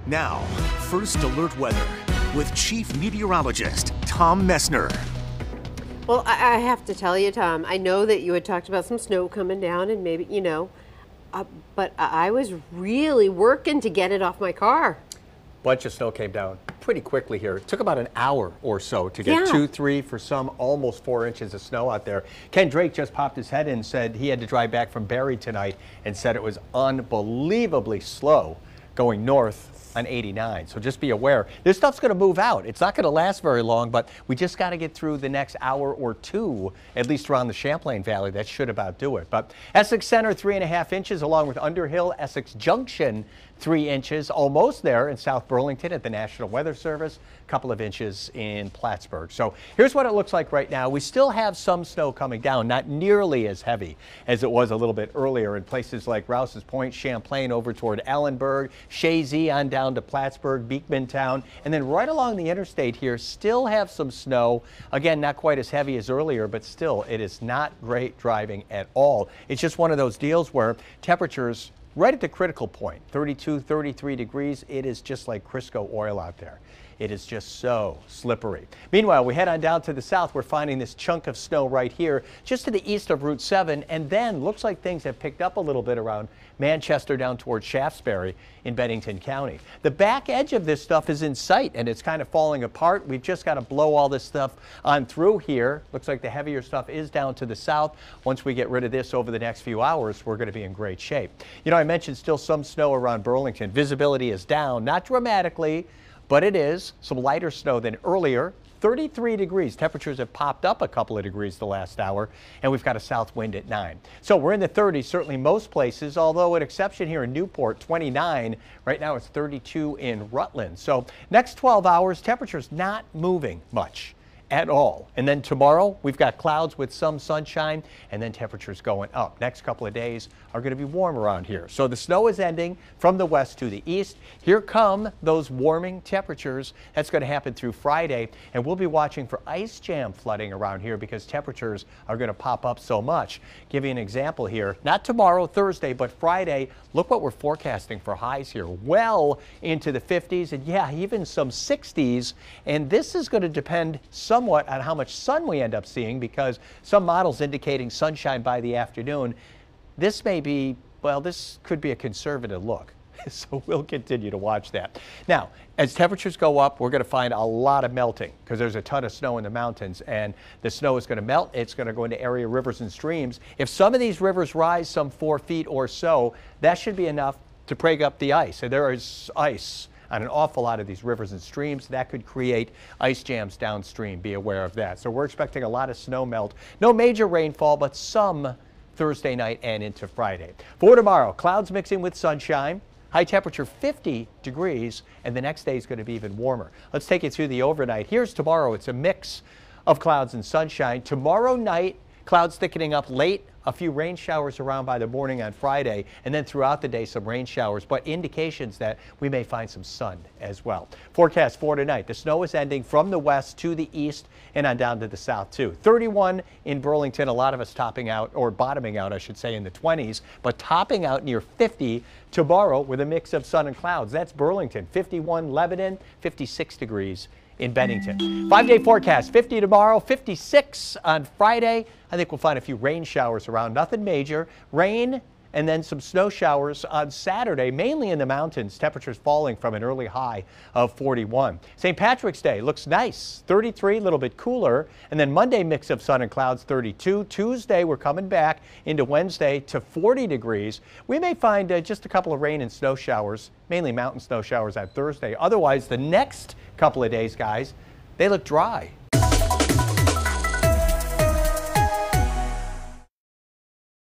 Now, First Alert Weather with Chief Meteorologist Tom Messner. Well, I have to tell you, Tom, I know that you had talked about some snow coming down and maybe, but I was really working to get it off my car. Bunch of snow came down pretty quickly here. It took about an hour or so to get 2, 3, for some almost 4 inches of snow out there. Ken Drake just popped his head in and said he had to drive back from Barrie tonight and said it was unbelievably slow going north on 89. So just be aware, this stuff's going to move out. It's not going to last very long, but we just got to get through the next hour or two, at least around the Champlain Valley. That should about do it. But Essex Center, 3.5 inches, along with Underhill, Essex Junction, 3 inches, almost there in South Burlington at the National Weather Service, a couple of inches in Plattsburgh. So here's what it looks like right now. We still have some snow coming down, not nearly as heavy as it was a little bit earlier in places like Rouse's Point, Champlain over toward Ellenburg, Chazy on down to Plattsburgh, Beekmantown, and then right along the interstate here, still have some snow. Again, not quite as heavy as earlier, but still, it is not great driving at all. It's just one of those deals where temperatures right at the critical point, 32, 33 degrees, it is just like Crisco oil out there. It is just so slippery. Meanwhile, we head on down to the south. We're finding this chunk of snow right here, just to the east of Route 7, and then looks like things have picked up a little bit around Manchester down towards Shaftesbury in Bennington County. The back edge of this stuff is in sight, and it's kind of falling apart. We've just got to blow all this stuff on through here. Looks like the heavier stuff is down to the south. Once we get rid of this over the next few hours, we're going to be in great shape. You know, I mentioned still some snow around Burlington. Visibility is down, not dramatically, but it is some lighter snow than earlier. 33 degrees. Temperatures have popped up a couple of degrees the last hour, and we've got a south wind at 9. So we're in the 30s, certainly most places, although an exception here in Newport, 29. Right now it's 32 in Rutland. So next 12 hours, temperatures not moving much at all. And then tomorrow we've got clouds with some sunshine and then temperatures going up. Next couple of days are going to be warm around here. So the snow is ending from the west to the east. Here come those warming temperatures. That's going to happen through Friday, and we'll be watching for ice jam flooding around here because temperatures are going to pop up so much. Give you an example here, not tomorrow, Thursday, but Friday. Look what we're forecasting for highs here, well into the 50s and yeah, even some 60s. And this is going to depend somewhat on how much sun we end up seeing, because some models indicating sunshine by the afternoon. This may be, well, this could be a conservative look. So we'll continue to watch that. Now, as temperatures go up, we're going to find a lot of melting because there's a ton of snow in the mountains, and the snow is going to melt. It's going to go into area rivers and streams. If some of these rivers rise some 4 feet or so, that should be enough to break up the ice. And there is ice on an awful lot of these rivers and streams. That could create ice jams downstream. Be aware of that. So we're expecting a lot of snow melt. No major rainfall, but some Thursday night and into Friday. For tomorrow, clouds mixing with sunshine. High temperature 50 degrees, and the next day is going to be even warmer. Let's take you through the overnight. Here's tomorrow. It's a mix of clouds and sunshine. Tomorrow night, clouds thickening up late. A few rain showers around by the morning on Friday, and then throughout the day some rain showers, but indications that we may find some sun as well. Forecast for tonight. The snow is ending from the west to the east and on down to the south too. 31 in Burlington, a lot of us topping out, or bottoming out I should say, in the 20s, but topping out near 50 tomorrow with a mix of sun and clouds. That's Burlington. 51 Lebanon, 56 degrees in Bennington. 5-day forecast, 50 tomorrow, 56 on Friday. I think we'll find a few rain showers around, nothing major. Rain and then some snow showers on Saturday, mainly in the mountains. Temperatures falling from an early high of 41. St. Patrick's Day looks nice, 33, a little bit cooler. And then Monday, mix of sun and clouds, 32. Tuesday, we're coming back into Wednesday to 40 degrees. We may find just a couple of rain and snow showers, mainly mountain snow showers on Thursday. Otherwise, the next couple of days, guys, they look dry.